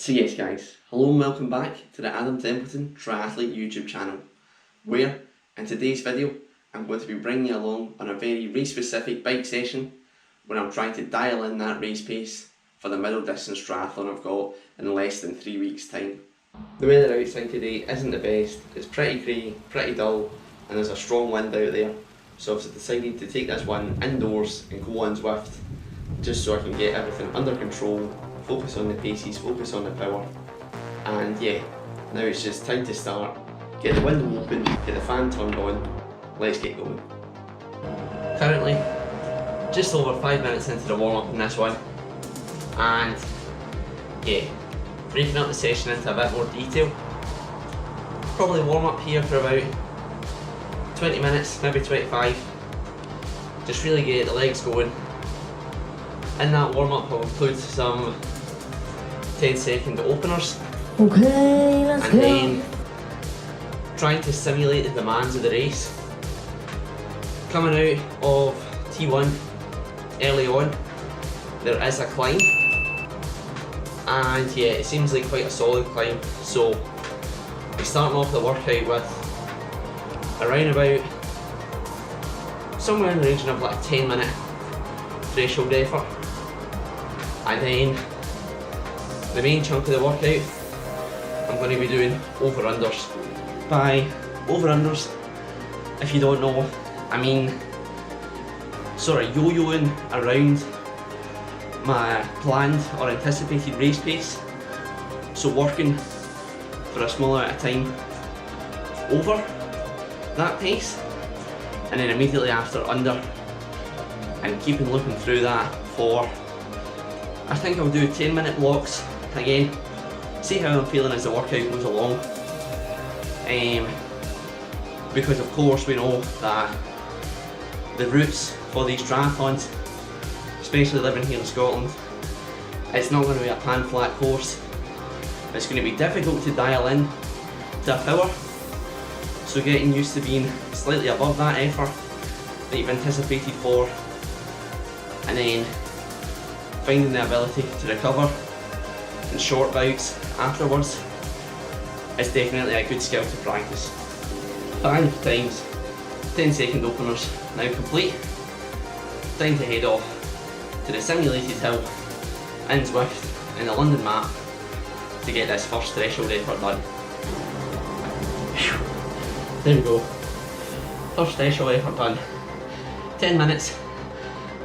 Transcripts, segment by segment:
So yes guys, hello and welcome back to the Templeton Triathlete YouTube channel, where in today's video I'm going to be bringing you along on a very race specific bike session where I'm trying to dial in that race pace for the middle distance triathlon I've got in less than 3 weeks time. The weather outside today isn't the best, it's pretty grey, pretty dull, and there's a strong wind out there, so I've decided to take this one indoors and go on Zwift just so I can get everything under control, focus on the paces, focus on the power, and yeah, now it's just time to start. Get the window open, get the fan turned on, let's get going. Currently, just over 5 minutes into the warm up in this one, and yeah, breaking up the session into a bit more detail. Probably warm up here for about 20 minutes, maybe 25. Just really get the legs going. In that warm up I'll include some 10-second openers. Okay, let's and go. Then trying to simulate the demands of the race. Coming out of T1 early on, there is a climb, and yeah, it seems like quite a solid climb, so we're starting off the workout with around about somewhere in the region of like a 10-minute threshold effort, and then the main chunk of the workout I'm going to be doing over-unders. By over-unders, if you don't know, I mean sort of yo-yoing around my planned or anticipated race pace, so working for a small amount of time over that pace and then immediately after under, and keeping looking through that for, I think I'll do 10-minute blocks again, see how I'm feeling as the workout goes along, because of course we know that the routes for these triathlons, especially living here in Scotland, it's not going to be a pan flat course. It's going to be difficult to dial in to a power, so getting used to being slightly above that effort that you've anticipated for, and then finding the ability to recover in short bouts afterwards is definitely a good skill to practice. 5 times 10-second openers now complete. Time to head off to the simulated hill in Zwift in the London map to get this first threshold effort done. There we go. First threshold effort done. 10 minutes.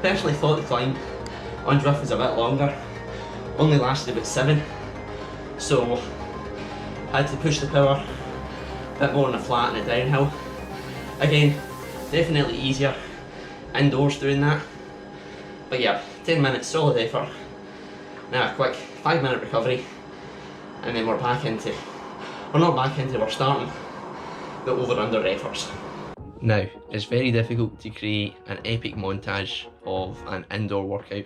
Personally thought the climb on Zwift was a bit longer. Only lasted about 7. So had to push the power a bit more on the flat and the downhill. Again, definitely easier indoors doing that. But yeah, 10 minutes solid effort. Now a quick 5-minute recovery, and then we're starting the over-under efforts. Now, it's very difficult to create an epic montage of an indoor workout,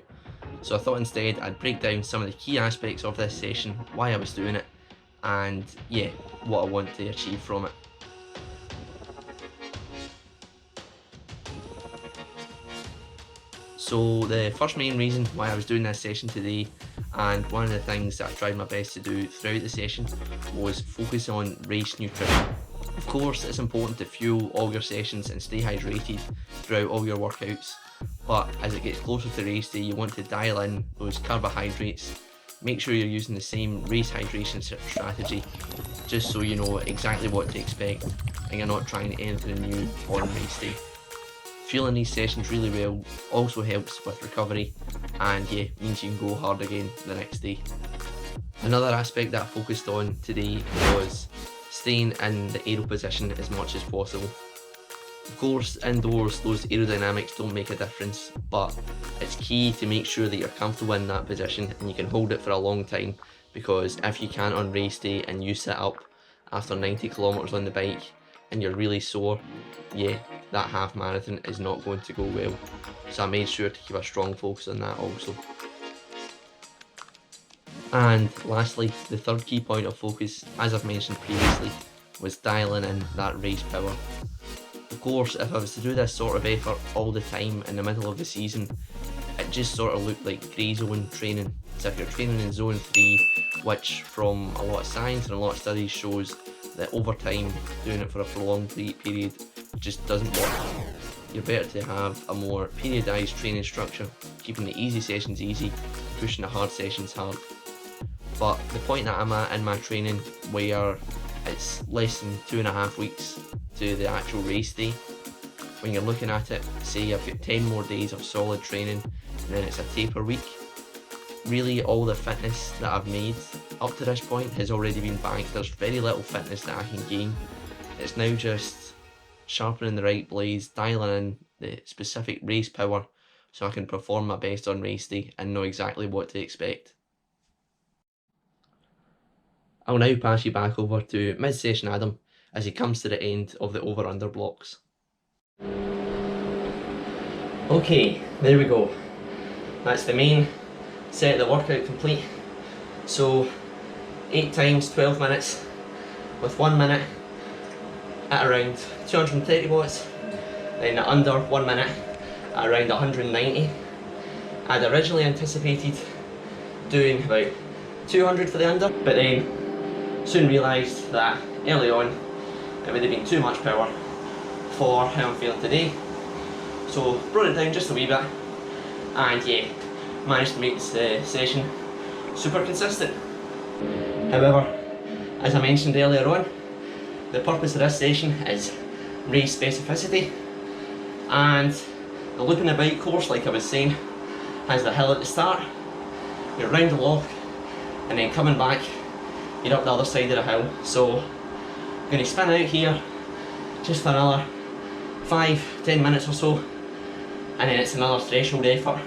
so I thought instead I'd break down some of the key aspects of this session, why I was doing it, and yeah, what I want to achieve from it. So the first main reason why I was doing this session today, and one of the things that I tried my best to do throughout the session, was focus on race nutrition. Of course, it's important to fuel all your sessions and stay hydrated throughout all your workouts, but as it gets closer to race day, you want to dial in those carbohydrates. Make sure you're using the same race hydration strategy, just so you know exactly what to expect and you're not trying anything new on race day. Fueling these sessions really well also helps with recovery, and yeah, means you can go hard again the next day. Another aspect that I focused on today was staying in the aero position as much as possible. Of course, indoors those aerodynamics don't make a difference, but it's key to make sure that you're comfortable in that position and you can hold it for a long time, because if you can't on race day and you sit up after 90 kilometers on the bike and you're really sore, yeah, that half marathon is not going to go well. So I made sure to keep a strong focus on that also. And lastly, the third key point of focus, as I've mentioned previously, was dialing in that race power. Of course, if I was to do this sort of effort all the time in the middle of the season, it it just sort of looked like grey zone training. So if you're training in zone 3, which from a lot of science and a lot of studies shows that over time doing it for a prolonged period just doesn't work. You're better to have a more periodised training structure, keeping the easy sessions easy, pushing the hard sessions hard. But the point that I'm at in my training, where it's less than 2.5 weeks to the actual race day, when you're looking at it, say I've got 10 more days of solid training and then it's a taper week, really all the fitness that I've made up to this point has already been banked. There's very little fitness that I can gain. It's now just sharpening the right blades, dialing in the specific race power so I can perform my best on race day and know exactly what to expect. I'll now pass you back over to mid-session Adam as he comes to the end of the over-under blocks. Okay, there we go. That's the main set of the workout complete. So 8 times 12 minutes with 1 minute at around 230 watts, then under 1 minute at around 190. I'd originally anticipated doing about 200 for the under, but then soon realised that early on it would have been too much power for how I'm feeling today. So brought it down just a wee bit, and yeah, managed to make this session super consistent. However, as I mentioned earlier on, the purpose of this session is race specificity, and the looping the bike course, like I was saying, has the hill at the start, you're round the lock, and then coming back, you're up the other side of the hill. So I'm going to spin out here just for another 5-10 minutes or so, and then it's another threshold effort.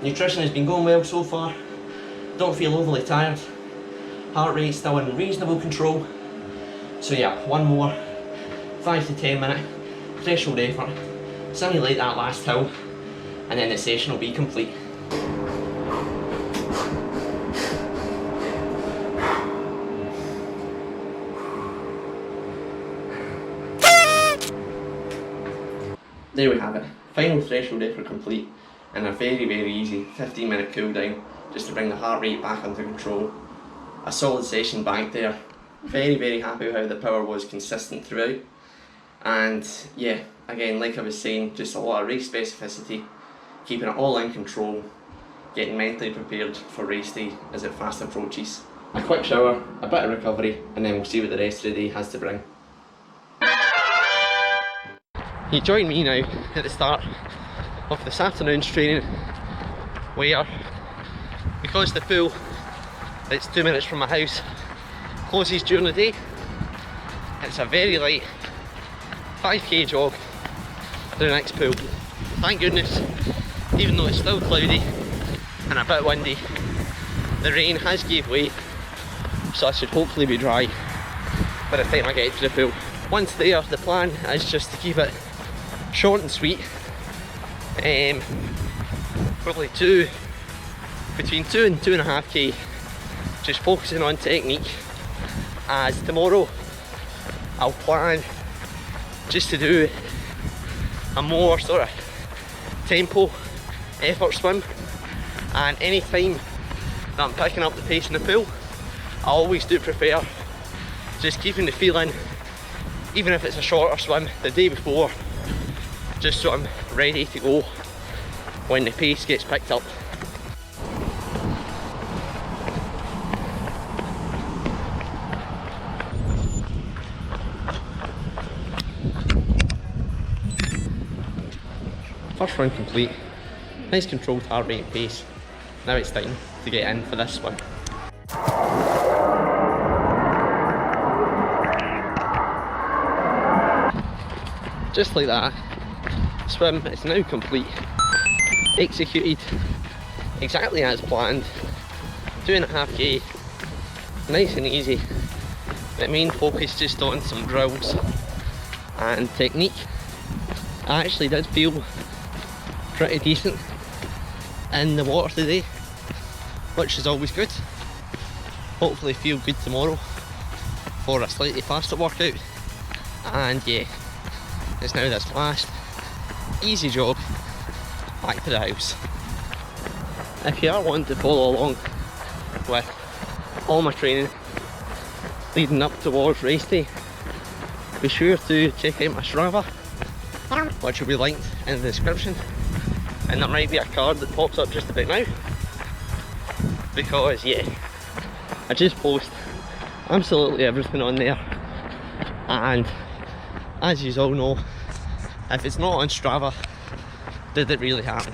Nutrition has been going well so far, don't feel overly tired, heart rate still in reasonable control. So yeah, one more 5 to 10 minute threshold effort, simulate that last hill, and then the session will be complete. There we have it, final threshold effort complete, and a very easy 15-minute cool down just to bring the heart rate back under control. A solid session back there. Very happy with how the power was consistent throughout, and yeah, again, like I was saying, just a lot of race specificity, keeping it all in control, getting mentally prepared for race day as it fast approaches. A quick shower, a bit of recovery, and then we'll see what the rest of the day has to bring. You join me now at the start of this afternoon's training, where, because the pool that's 2 minutes from my house closes during the day, it's a very light 5k jog to the next pool. Thank goodness, even though it's still cloudy and a bit windy, the rain has gave way, so I should hopefully be dry by the time I get to the pool. Once there, the plan is just to keep it short and sweet, probably between 2 and 2.5k, just focusing on technique, as tomorrow I'll plan just to do a more sort of tempo effort swim, and any time that I'm picking up the pace in the pool, I always do prefer just keeping the feeling, even if it's a shorter swim, the day before, just so I'm ready to go when the pace gets picked up. First run complete, nice controlled heart rate and pace. Now it's time to get in for this swim. Just like that, swim is now complete, executed exactly as planned, 2.5k, nice and easy. The main focus just on some drills and technique. I actually did feel pretty decent in the water today, which is always good. Hopefully feel good tomorrow for a slightly faster workout, and yeah, it's now this last easy jog back to the house. if you are wanting to follow along with all my training leading up towards race day, be sure to check out my Strava, which will be linked in the description, and there might be a card that pops up just about now, because yeah, I just post absolutely everything on there, and as you all know, if it's not on Strava, did it really happen?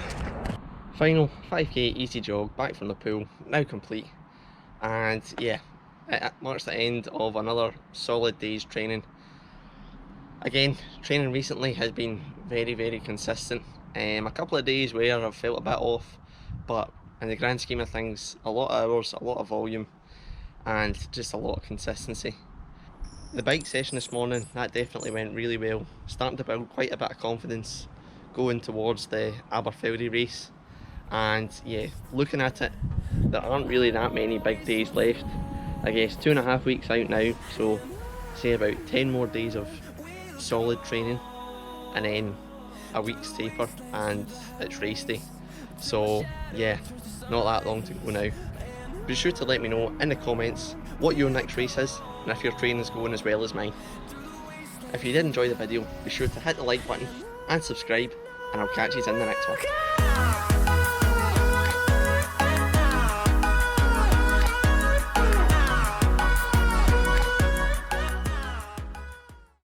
Final 5k easy jog back from the pool, now complete, and yeah, it marks the end of another solid day's training. Again, training recently has been very consistent. A couple of days where I've felt a bit off, but in the grand scheme of things, a lot of hours, a lot of volume, and just a lot of consistency. The bike session this morning, that definitely went really well. Starting to build quite a bit of confidence going towards the Aberfeldy race. And yeah, looking at it, there aren't really that many big days left. I guess 2.5 weeks out now, so say about 10 more days of solid training, and then a week's taper, and it's race day. So yeah, not that long to go now. Be sure to let me know in the comments what your next race is, and if your training's going as well as mine. If you did enjoy the video, be sure to hit the like button and subscribe, and I'll catch you in the next one.